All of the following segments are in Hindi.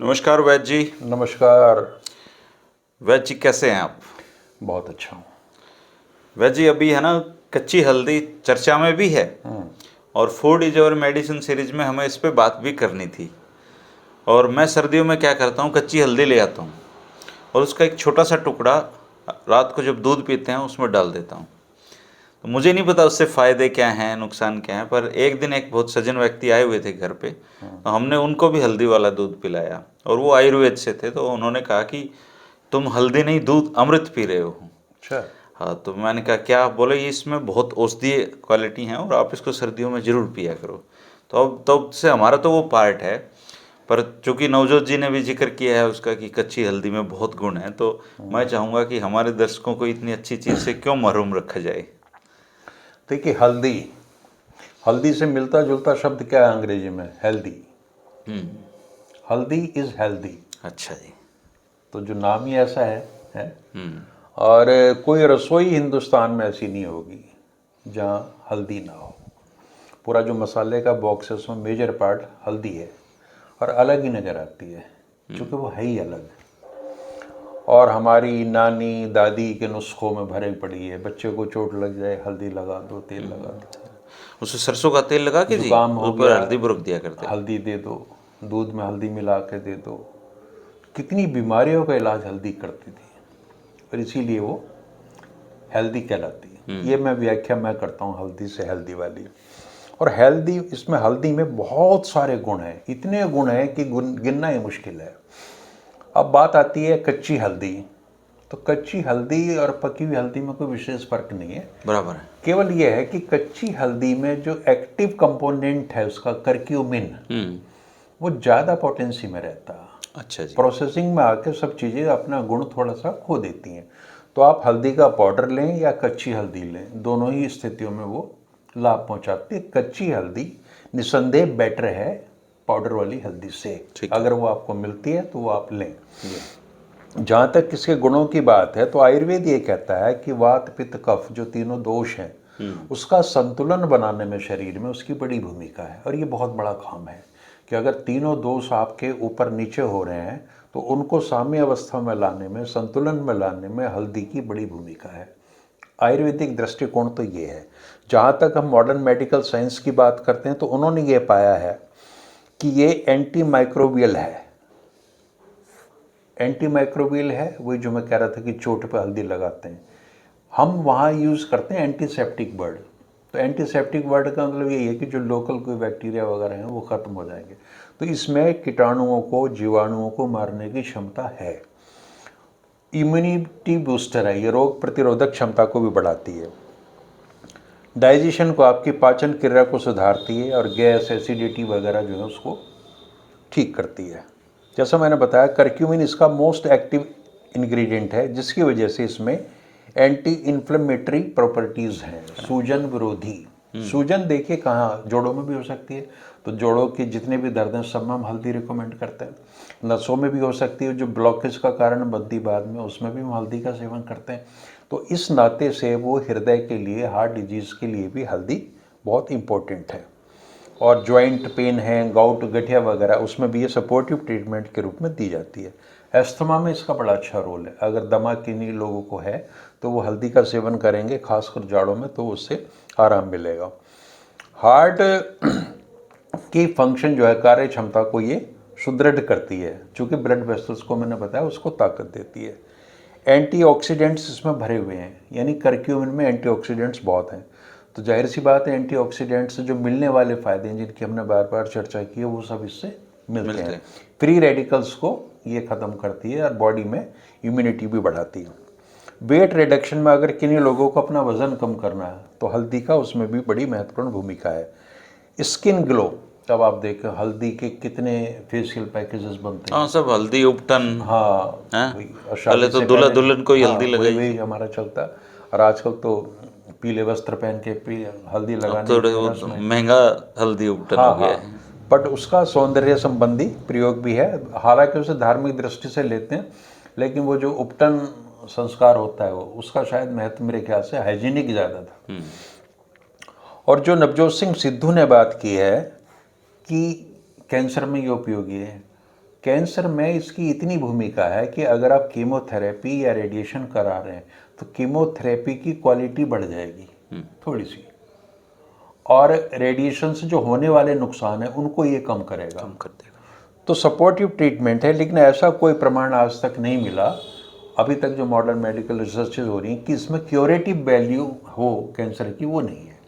नमस्कार वैद्य जी। नमस्कार। वैद्य जी कैसे हैं आप? बहुत अच्छा हूँ। वैद्य जी अभी है ना, कच्ची हल्दी चर्चा में भी है और फूड इज और मेडिसिन सीरीज में हमें इस पे बात भी करनी थी। और मैं सर्दियों में क्या करता हूँ, कच्ची हल्दी ले आता हूँ और उसका एक छोटा सा टुकड़ा रात को जब दूध पीते हैं उसमें डाल देता हूँ। तो मुझे नहीं पता उससे फ़ायदे क्या हैं, नुकसान क्या हैं, पर एक दिन एक बहुत सज्जन व्यक्ति आए हुए थे घर पे, तो हमने उनको भी हल्दी वाला दूध पिलाया और वो आयुर्वेद से थे, तो उन्होंने कहा कि तुम हल्दी नहीं दूध अमृत पी रहे हो। अच्छा। हाँ, तो मैंने कहा क्या? बोले ये इसमें बहुत औषधीय क्वालिटी हैं और आप इसको सर्दियों में ज़रूर पिया करो। तो अब तब से हमारा तो वो पार्ट है, पर चूंकि नवजोत जी ने भी जिक्र किया है उसका कि कच्ची हल्दी में बहुत गुण है, तो मैं चाहूँगा कि हमारे दर्शकों को इतनी अच्छी चीज़ से क्यों महरूम रखा जाए। देखिए, हल्दी हल्दी से मिलता जुलता शब्द क्या है अंग्रेजी में? हेल्दी। हल्दी इज हेल्दी। अच्छा जी। तो जो नाम ही ऐसा है। और कोई रसोई हिंदुस्तान में ऐसी नहीं होगी जहाँ हल्दी ना हो। पूरा जो मसाले का बॉक्स है उसमें मेजर पार्ट हल्दी है और अलग ही नज़र आती है, क्योंकि वो है ही अलग। और हमारी नानी दादी के नुस्खों में भरे पड़ी है, बच्चे को चोट लग जाए हल्दी लगा दो, तेल लगा दो। उसमें सरसों का तेल लगा के जी जुकाम हो ऊपर गया, हल्दी बुरक दिया करते। हल्दी दे दो, दूध में हल्दी मिला के दे दो। कितनी बीमारियों का इलाज हल्दी करती थी और इसीलिए वो हेल्दी कहलाती है। ये मैं व्याख्या मैं करता हूँ हल्दी से, हेल्दी वाली। और हेल्दी, इसमें हल्दी में बहुत सारे गुण हैं, इतने गुण हैं कि गिनना ही मुश्किल है। अब बात आती है कच्ची हल्दी। तो कच्ची हल्दी और पकी हुई हल्दी में कोई विशेष फर्क नहीं है, बराबर है। केवल यह है कि कच्ची हल्दी में जो एक्टिव कंपोनेंट है उसका करक्यूमिन, वो ज़्यादा पोटेंसी में रहता है। अच्छा जी। प्रोसेसिंग में आके सब चीज़ें अपना गुण थोड़ा सा खो देती हैं। तो आप हल्दी का पाउडर लें या कच्ची हल्दी लें, दोनों ही स्थितियों में वो लाभ पहुंचाती है। कच्ची हल्दी निसंदेह बेटर है पाउडर वाली हल्दी से। ठीक है। अगर वो आपको मिलती है तो वो आप लें। जहाँ तक इसके गुणों की बात है तो आयुर्वेद ये कहता है कि वात पित्त कफ जो तीनों दोष हैं उसका संतुलन बनाने में शरीर में उसकी बड़ी भूमिका है। और ये बहुत बड़ा काम है कि अगर तीनों दोष आपके ऊपर नीचे हो रहे हैं तो उनको साम्य अवस्था में लाने में, संतुलन में लाने में हल्दी की बड़ी भूमिका है। आयुर्वेदिक दृष्टिकोण तो ये है। जहाँ तक हम मॉडर्न मेडिकल साइंस की बात करते हैं तो उन्होंने ये पाया है कि ये एंटी माइक्रोबियल है। एंटी माइक्रोबियल है, वही जो मैं कह रहा था कि चोट पे हल्दी लगाते हैं। हम वहाँ यूज़ करते हैं एंटीसेप्टिक वर्ड। तो एंटीसेप्टिक वर्ड का मतलब यही है कि जो लोकल कोई बैक्टीरिया वगैरह हैं वो ख़त्म हो जाएंगे। तो इसमें कीटाणुओं को, जीवाणुओं को मारने की क्षमता है। इम्यूनिटी बूस्टर है, ये रोग प्रतिरोधक क्षमता को भी बढ़ाती है। डाइजेशन को, आपकी पाचन क्रिया को सुधारती है और गैस, एसिडिटी वगैरह जो है उसको ठीक करती है। जैसा मैंने बताया, करक्यूमिन इसका मोस्ट एक्टिव इंग्रेडिएंट है, जिसकी वजह से इसमें एंटी इन्फ्लेमेटरी प्रॉपर्टीज़ हैं, सूजन विरोधी। सूजन देखिए कहाँ, जोड़ों में भी हो सकती है। तो जोड़ों के जितने भी दर्द हैं सब में हम हल्दी रिकमेंड करते हैं। नसों में भी हो सकती है, जो ब्लॉकेज का कारण बनती बाद में, उसमें भी हम हल्दी का सेवन करते हैं। तो इस नाते से वो हृदय के लिए, हार्ट डिजीज़ के लिए भी हल्दी बहुत इम्पोर्टेंट है। और जॉइंट पेन है, गाउट, गठिया वगैरह, उसमें भी ये सपोर्टिव ट्रीटमेंट के रूप में दी जाती है। एस्थमा में इसका बड़ा अच्छा रोल है। अगर दमा किन्हीं लोगों को है तो वो हल्दी का सेवन करेंगे, खासकर जाड़ों में, तो उससे आराम मिलेगा। हार्ट की फंक्शन जो है, कार्य क्षमता को ये सुदृढ़ करती है, चूँकि ब्लड वेसल्स को मैंने बताया उसको ताकत देती है। एंटीऑक्सीडेंट्स इसमें भरे हुए हैं, यानी करक्यूमिन में एंटीऑक्सीडेंट्स बहुत हैं। तो जाहिर सी बात है, एंटीऑक्सीडेंट्स से जो मिलने वाले फ़ायदे हैं जिनकी हमने बार बार चर्चा की है, वो सब इससे मिलते हैं। फ्री रेडिकल्स को ये ख़त्म करती है और बॉडी में इम्यूनिटी भी बढ़ाती है। वेट रिडक्शन में अगर किन्हीं लोगों को अपना वज़न कम करना है तो हल्दी का उसमें भी बड़ी महत्वपूर्ण भूमिका है। स्किन ग्लो, तब आप देखें हल्दी के कितने फेशियल पैकेजेस बनते हैं। हाँ, सब हल्दी उपटन। हाँ, हैं? वही। और पहले शादी तो से दूल्हा पहले, दुल्हन को ही हाँ, हल्दी वही लगाई। वही हमारा चलता। और आजकल तो पीले वस्त्र पहन के हल्दी अब लगाने तो की वो रस्म है। महंगा हल्दी उपटन हाँ हो गया हाँ, है। बट उसका सौंदर्य संबंधी प्रयोग भी है। हालांकि उसे धार्मिक दृष्टि से लेते हैं, लेकिन वो जो उपटन संस्कार होता है वो, उसका शायद महत्व मेरे ख्याल से हाइजीनिक ज़्यादा था। और जो नवजोत सिंह सिद्धू ने बात की है कि कैंसर में ये उपयोगी है, कैंसर में इसकी इतनी भूमिका है कि अगर आप कीमोथेरेपी या रेडिएशन करा रहे हैं तो कीमोथेरेपी की क्वालिटी बढ़ जाएगी थोड़ी सी, और रेडिएशन से जो होने वाले नुकसान है उनको ये कम करेगा, कम कर देगा। तो सपोर्टिव ट्रीटमेंट है, लेकिन ऐसा कोई प्रमाण आज तक नहीं मिला अभी तक जो मॉडर्न मेडिकल रिसर्चेज हो रही हैं कि इसमें क्यूरेटिव वैल्यू हो कैंसर की, वो नहीं है।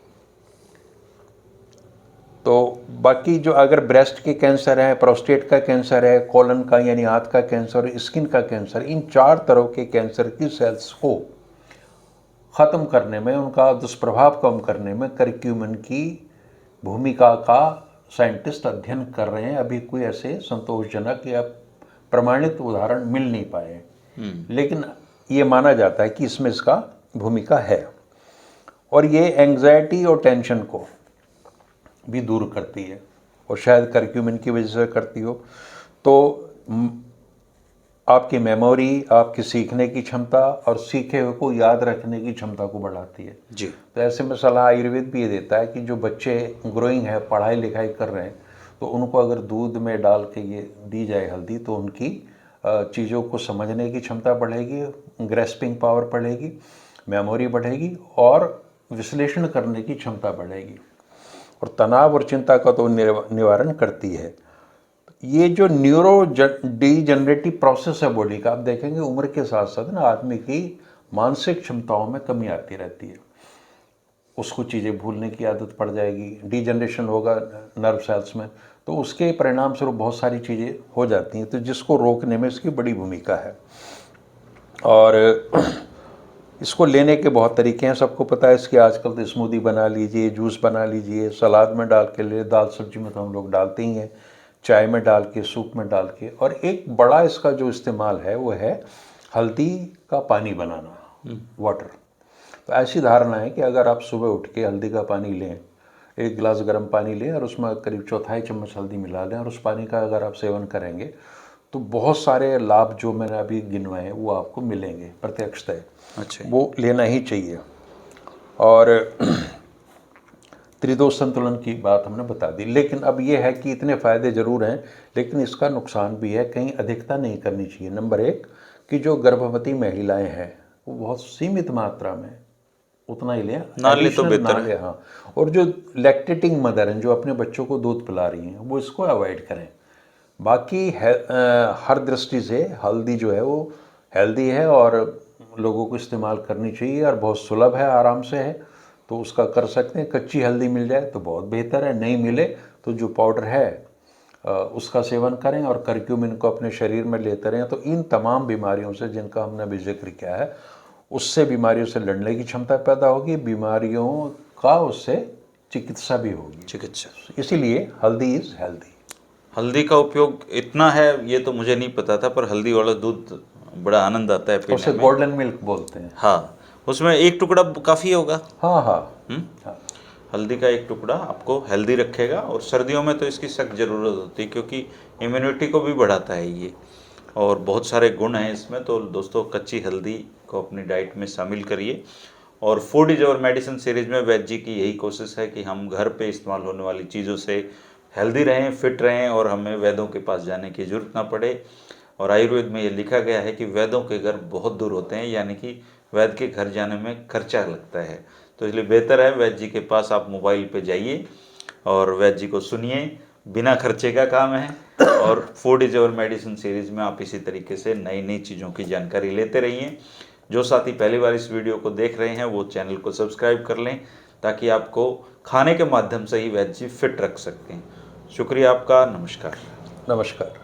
तो बाकी जो अगर ब्रेस्ट के कैंसर है, प्रोस्टेट का कैंसर है, कोलन का यानी हाथ का कैंसर, स्किन का कैंसर, इन 4 तरह के कैंसर की सेल्स को ख़त्म करने में, उनका दुष्प्रभाव कम करने में करक्यूमिन की भूमिका का साइंटिस्ट अध्ययन कर रहे हैं। अभी कोई ऐसे संतोषजनक या प्रमाणित उदाहरण मिल नहीं पाए, लेकिन ये माना जाता है कि इसमें इसका भूमिका है, और ये एंग्जाइटी और टेंशन को भी दूर करती है, और शायद करक्यूमिन की वजह से करती हो। तो आपकी मेमोरी, आपकी सीखने की क्षमता और सीखे हुए को याद रखने की क्षमता को बढ़ाती है जी। तो ऐसे में सलाह आयुर्वेद भी ये देता है कि जो बच्चे ग्रोइंग है, पढ़ाई लिखाई कर रहे हैं, तो उनको अगर दूध में डाल के ये दी जाए हल्दी, तो उनकी चीज़ों को समझने की क्षमता बढ़ेगी, ग्रेस्पिंग पावर बढ़ेगी, मेमोरी बढ़ेगी और विश्लेषण करने की क्षमता बढ़ेगी, और तनाव और चिंता का तो निवारण करती है। ये जो न्यूरो डीजनरेटिव प्रोसेस है बॉडी का, आप देखेंगे उम्र के साथ साथ ना आदमी की मानसिक क्षमताओं में कमी आती रहती है, उसको चीज़ें भूलने की आदत पड़ जाएगी, डीजनरेशन होगा नर्व सेल्स में, तो उसके परिणाम स्वरूप बहुत सारी चीज़ें हो जाती हैं, तो जिसको रोकने में इसकी बड़ी भूमिका है। और इसको लेने के बहुत तरीके हैं, सबको पता है इसकी। आजकल तो स्मूदी बना लीजिए, जूस बना लीजिए, सलाद में डाल के ले, दाल सब्जी में तो हम लोग डालते ही हैं, चाय में डाल के, सूप में डाल के। और एक बड़ा इसका जो इस्तेमाल है वो है हल्दी का पानी बनाना, वाटर। तो ऐसी धारणा है कि अगर आप सुबह उठ के हल्दी का पानी लें, 1 गिलास गर्म पानी लें और उसमें करीब 1/4 चम्मच हल्दी मिला लें, और उस पानी का अगर आप सेवन करेंगे तो बहुत सारे लाभ जो मैंने अभी गिनवाए हैं वो आपको मिलेंगे प्रत्यक्षतः। अच्छा, वो लेना ही चाहिए। और त्रिदोष संतुलन की बात हमने बता दी, लेकिन अब ये है कि इतने फ़ायदे ज़रूर हैं, लेकिन इसका नुकसान भी है, कहीं अधिकता नहीं करनी चाहिए। नंबर 1 कि जो गर्भवती महिलाएं हैं वो बहुत सीमित मात्रा में उतना ही लें, ना ले तो बेहतर है। हाँ, और जो लैक्टेटिंग मदर हैं, जो अपने बच्चों को दूध पिला रही हैं, वो इसको अवॉइड करें। बाकी हर दृष्टि से हल्दी जो है वो हेल्दी है और लोगों को इस्तेमाल करनी चाहिए, और बहुत सुलभ है, आराम से है, तो उसका कर सकते हैं। कच्ची हल्दी मिल जाए तो बहुत बेहतर है, नहीं मिले तो जो पाउडर है उसका सेवन करें, और करक्यूमिन को अपने शरीर में लेते रहें। तो इन तमाम बीमारियों से जिनका हमने अभी जिक्र किया है, उससे बीमारियों से लड़ने की क्षमता पैदा होगी, बीमारियों का उससे चिकित्सा भी होगी। चिकित्सा, इसीलिए हल्दी इज़ हेल्दी। हल्दी का उपयोग इतना है ये तो मुझे नहीं पता था, पर हल्दी वाला दूध बड़ा आनंद आता है पीने उसे में। गोल्डन मिल्क बोलते हैं। हाँ, उसमें 1 टुकड़ा काफ़ी होगा। हाँ हाँ हाँ। हल्दी का 1 टुकड़ा आपको हेल्दी रखेगा, और सर्दियों में तो इसकी सख्त ज़रूरत होती है, क्योंकि इम्यूनिटी को भी बढ़ाता है ये, और बहुत सारे गुण हैं इसमें। तो दोस्तों, कच्ची हल्दी को अपनी डाइट में शामिल करिए। और फूड इज और मेडिसिन सीरीज में वैद्य जी की यही कोशिश है कि हम घर पे इस्तेमाल होने वाली चीज़ों से हेल्दी रहें, फिट रहें, और हमें वैद्यों के पास जाने की ज़रूरत ना पड़े। और आयुर्वेद में ये लिखा गया है कि वैद्यों के घर बहुत दूर होते हैं, यानी कि वैद्य के घर जाने में खर्चा लगता है। तो इसलिए बेहतर है वैद्य जी के पास आप मोबाइल पे जाइए और वैद्य जी को सुनिए, बिना खर्चे का काम है। और फूड इज और मेडिसिन सीरीज में आप इसी तरीके से नई नई चीज़ों की जानकारी लेते रहिए। जो साथी पहली बार इस वीडियो को देख रहे हैं वो चैनल को सब्सक्राइब कर लें, ताकि आपको खाने के माध्यम से ही वैद्य जी फिट रख सकते हैं। शुक्रिया आपका। नमस्कार। नमस्कार।